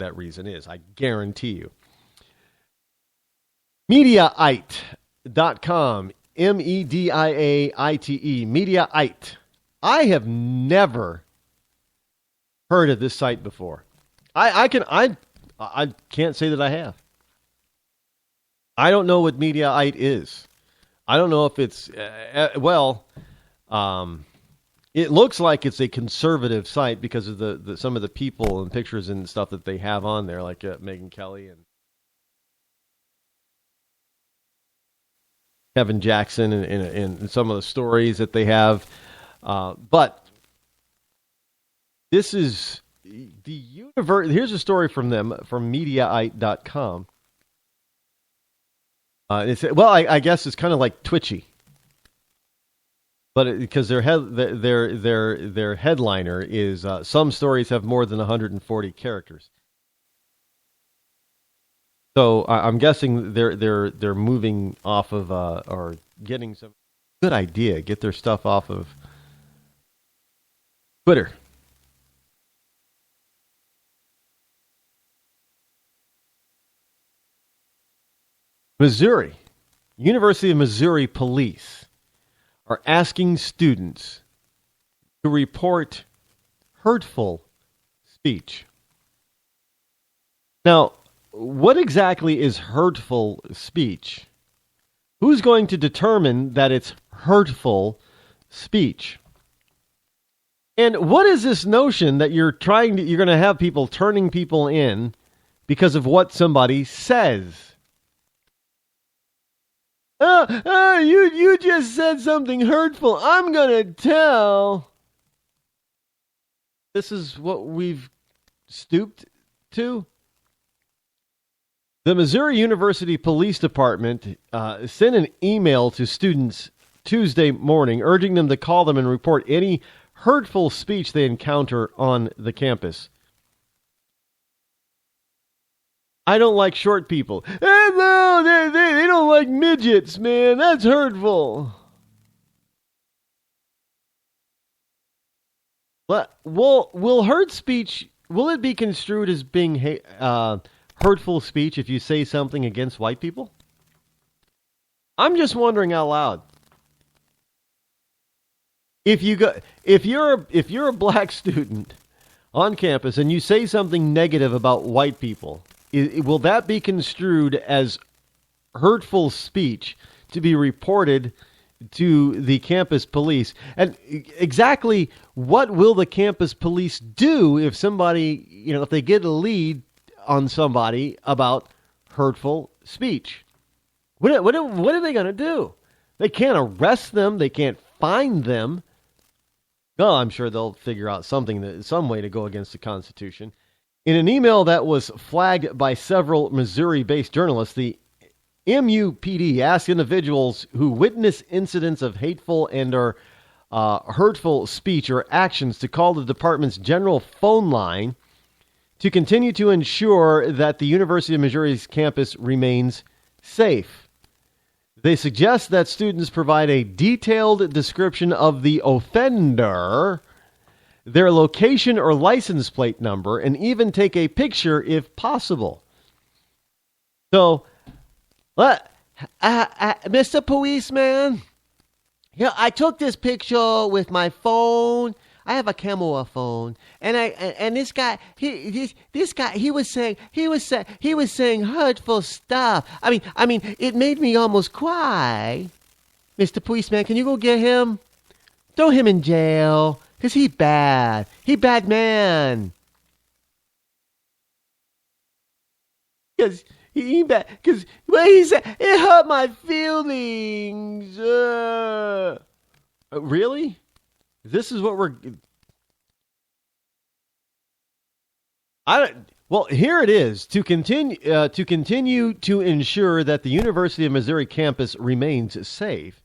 that reason is. I guarantee you. Mediaite.com. Mediaite. Mediaite. I have never heard of this site before. I can't say that I have. I don't know what Mediaite is. I don't know if it's it looks like it's a conservative site because of the some of the people and pictures and stuff that they have on there, like Megyn Kelly and Kevin Jackson and some of the stories that they have. But this is the universe. Here's a story from them, from Mediaite.com. I guess it's kind of like Twitchy, but because their headliner is some stories have more than 140 characters. So I'm guessing they're moving off of or getting some good idea, get their stuff off of Twitter. Missouri, University of Missouri police are asking students to report hurtful speech. Now, what exactly is hurtful speech? Who's going to determine that it's hurtful speech? And what is this notion that you're going to have people turning people in because of what somebody says? You just said something hurtful. I'm going to tell. This is what we've stooped to. The Missouri University Police Department sent an email to students Tuesday morning urging them to call them and report any hurtful speech they encounter on the campus. I don't like short people. No, they don't like midgets, man. That's hurtful. But will hurt speech, will it be construed as being hurtful speech if you say something against white people? I'm just wondering out loud. If you're a black student on campus and you say something negative about white people, will that be construed as hurtful speech to be reported to the campus police? And exactly what will the campus police do if somebody, if they get a lead on somebody about hurtful speech? What are they going to do? They can't arrest them. They can't fine them. Well, I'm sure they'll figure out some way to go against the Constitution. In an email that was flagged by several Missouri-based journalists, the MUPD asked individuals who witness incidents of hateful and or hurtful speech or actions to call the department's general phone line to continue to ensure that the University of Missouri's campus remains safe. They suggest that students provide a detailed description of the offender, their location or license plate number, and even take a picture if possible. So, Mr. Policeman, I took this picture with my phone. I have a camera phone, and this guy, he was saying hurtful stuff. I mean, it made me almost cry. Mr. Policeman, can you go get him? Throw him in jail. Because he bad. He bad man. Because he bad. Because what he said, it hurt my feelings. Really? This is what we're... Well, here it is. To continue to ensure that the University of Missouri campus remains safe,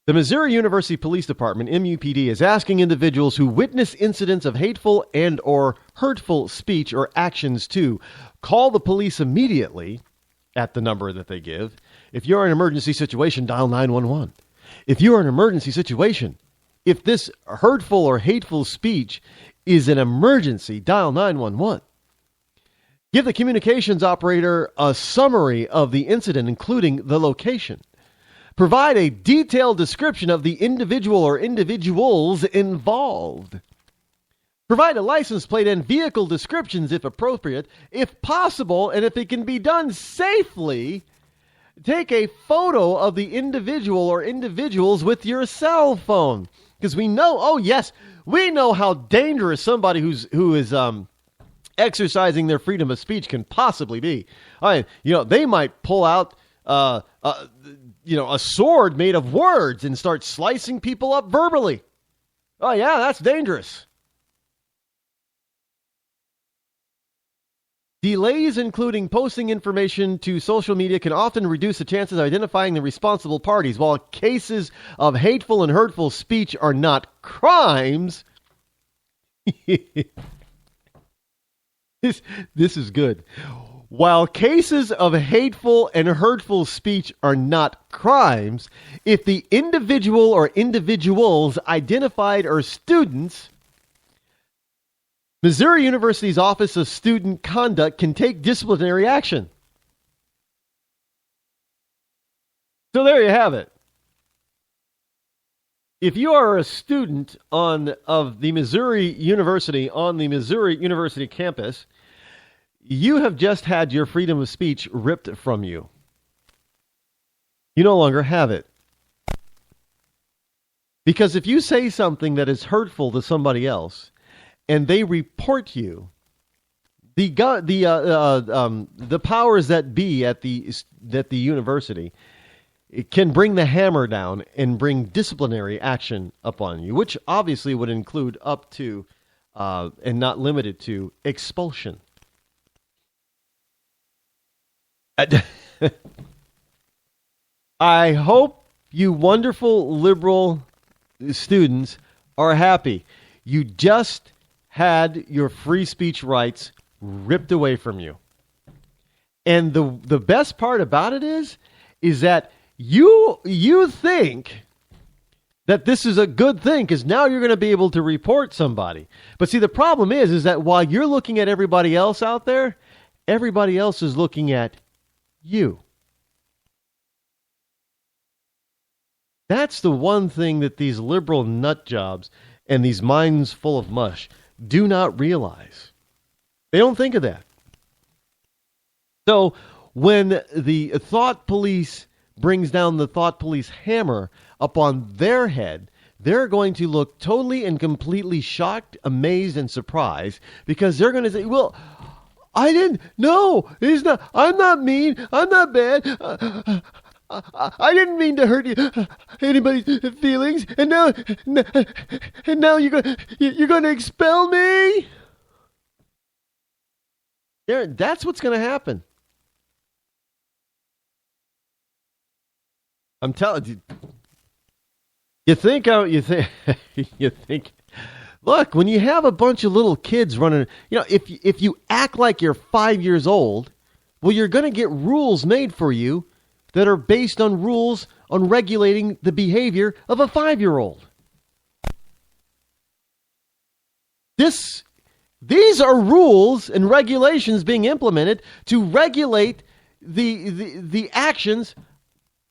the Missouri University Police Department, MUPD, is asking individuals who witness incidents of hateful and or hurtful speech or actions to call the police immediately at the number that they give. If you're in an emergency situation, dial 911. If you're in an emergency situation, if this hurtful or hateful speech is an emergency, dial 911. Give the communications operator a summary of the incident, including the location. Provide a detailed description of the individual or individuals involved. Provide a license plate and vehicle descriptions if appropriate. If possible, and if it can be done safely, take a photo of the individual or individuals with your cell phone. Because we know, oh yes, we know how dangerous somebody who is exercising their freedom of speech can possibly be. They might pull out a sword made of words and start slicing people up verbally. Oh yeah, that's dangerous. Delays, including posting information to social media, can often reduce the chances of identifying the responsible parties. While cases of hateful and hurtful speech are not crimes, this is good. While cases of hateful and hurtful speech are not crimes, if the individual or individuals identified are students, Missouri University's Office of Student Conduct can take disciplinary action. So there you have it. If you are a student of the Missouri University on the Missouri University campus, you have just had your freedom of speech ripped from you. You no longer have it. Because if you say something that is hurtful to somebody else, and they report you, the powers that be at the university, it can bring the hammer down and bring disciplinary action upon you, which obviously would include up to and not limited to expulsion. I hope you wonderful liberal students are happy. You just had your free speech rights ripped away from you. And the best part about it is that you think that this is a good thing because now you're going to be able to report somebody. But see, the problem is that while you're looking at everybody else out there, everybody else is looking at you. That's the one thing that these liberal nut jobs and these minds full of mush do not realize. They don't think of that. So when the thought police brings down the thought police hammer upon their head, they're going to look totally and completely shocked, amazed, and surprised because they're going to say, well, I didn't, no, it's not, I'm not mean, I'm not bad, I didn't mean to hurt anybody's feelings, and now you're going to expel me? That's what's going to happen. I'm telling you. You think. Look, when you have a bunch of little kids running, if you act like you're 5 years old, well, you're going to get rules made for you that are based on rules on regulating the behavior of a 5-year-old. These are rules and regulations being implemented to regulate the actions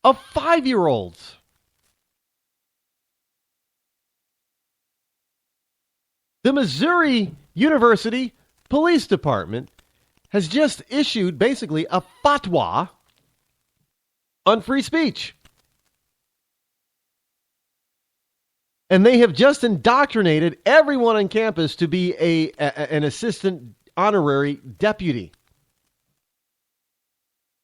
of 5-year-olds. The Missouri University Police Department has just issued basically a fatwa on free speech. And they have just indoctrinated everyone on campus to be an assistant honorary deputy.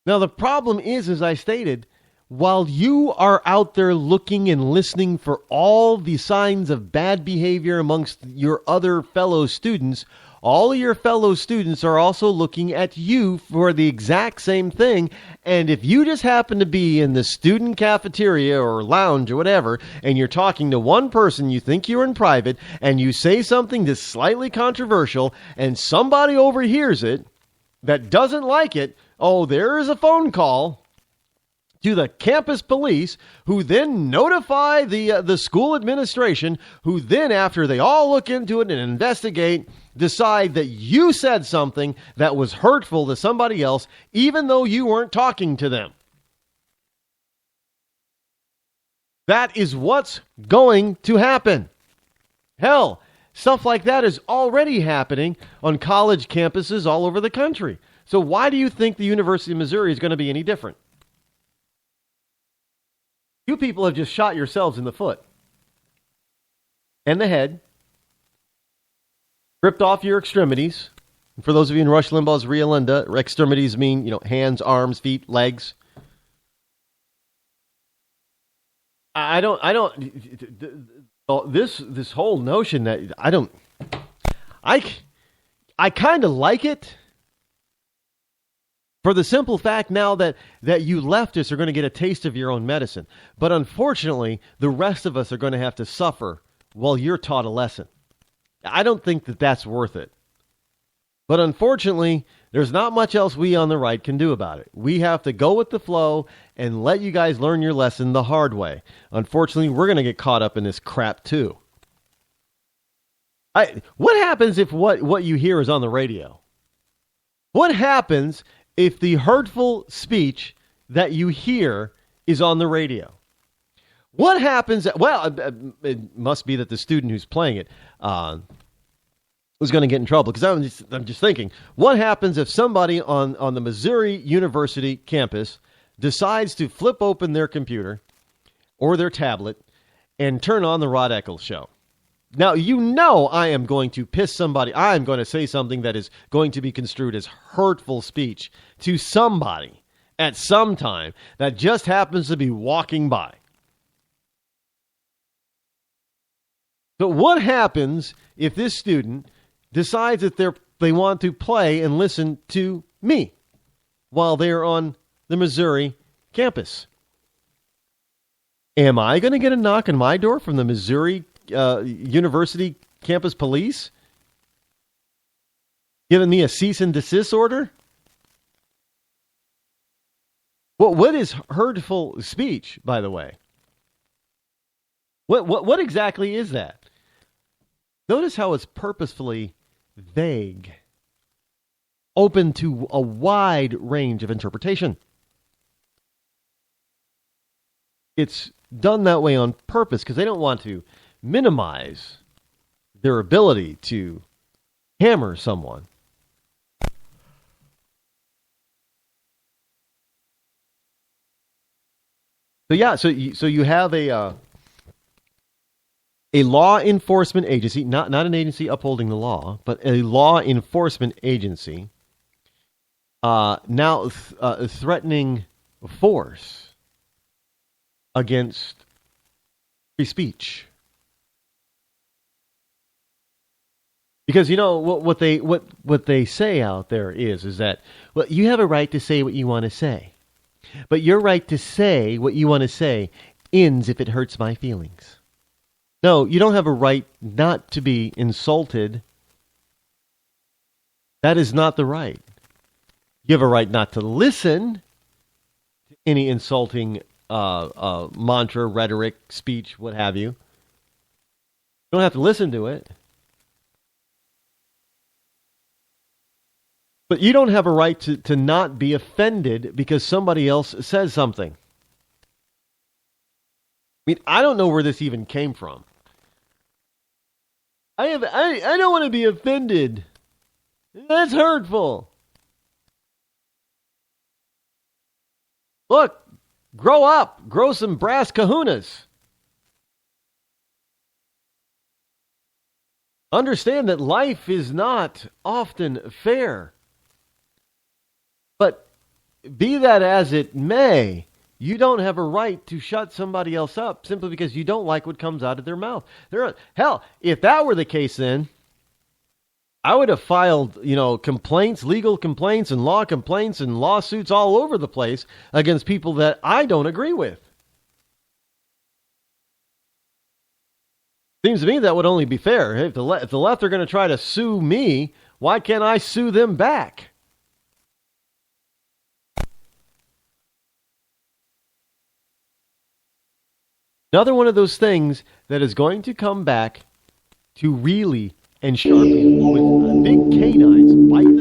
Now, the problem is, as I stated, while you are out there looking and listening for all the signs of bad behavior amongst your other fellow students, all of your fellow students are also looking at you for the exact same thing. And if you just happen to be in the student cafeteria or lounge or whatever, and you're talking to one person, you think you're in private, and you say something that's slightly controversial, and somebody overhears it that doesn't like it, oh, there is a phone call to the campus police, who then notify the school administration, who then, after they all look into it and investigate, decide that you said something that was hurtful to somebody else, even though you weren't talking to them. That is what's going to happen. Hell, stuff like that is already happening on college campuses all over the country. So why do you think the University of Missouri is going to be any different? You people have just shot yourselves in the foot and the head, ripped off your extremities. For those of you in Rush Limbaugh's Ria Linda, extremities mean, hands, arms, feet, legs. This whole notion that I kind of like it. For the simple fact now that you leftists are going to get a taste of your own medicine. But unfortunately, the rest of us are going to have to suffer while you're taught a lesson. I don't think that that's worth it. But unfortunately, there's not much else we on the right can do about it. We have to go with the flow and let you guys learn your lesson the hard way. Unfortunately, we're going to get caught up in this crap too. What happens if what you hear is on the radio? What happens if the hurtful speech that you hear is on the radio? What happens? Well, it must be that the student who's playing it was going to get in trouble, because I'm just thinking, what happens if somebody on the Missouri University campus decides to flip open their computer or their tablet and turn on the Rod Eccles Show? Now, I am going to piss somebody. I am going to say something that is going to be construed as hurtful speech to somebody at some time that just happens to be walking by. So what happens if this student decides that they want to play and listen to me while they're on the Missouri campus? Am I going to get a knock on my door from the Missouri University campus police giving me a cease and desist order? What is hurtful speech, by the way? What exactly is that? Notice how it's purposefully vague, open to a wide range of interpretation. It's done that way on purpose because they don't want to minimize their ability to hammer someone. So you have a law enforcement agency, not an agency upholding the law, but a law enforcement agency now threatening force against free speech. Because what they say out there is that, well, you have a right to say what you want to say, but your right to say what you want to say ends if it hurts my feelings. No, you don't have a right not to be insulted. That is not the right. You have a right not to listen to any insulting mantra, rhetoric, speech, what have you. You don't have to listen to it. But you don't have a right to not be offended because somebody else says something. I mean, I don't know where this even came from. I don't want to be offended. That's hurtful. Look, grow up. Grow some brass kahunas. Understand that life is not often fair. But be that as it may, you don't have a right to shut somebody else up simply because you don't like what comes out of their mouth. Hell, if that were the case, then I would have filed, complaints, legal complaints and law complaints and lawsuits all over the place against people that I don't agree with. Seems to me that would only be fair. If the left are going to try to sue me, why can't I sue them back? Another one of those things that is going to come back to really and sharp you with big canines biting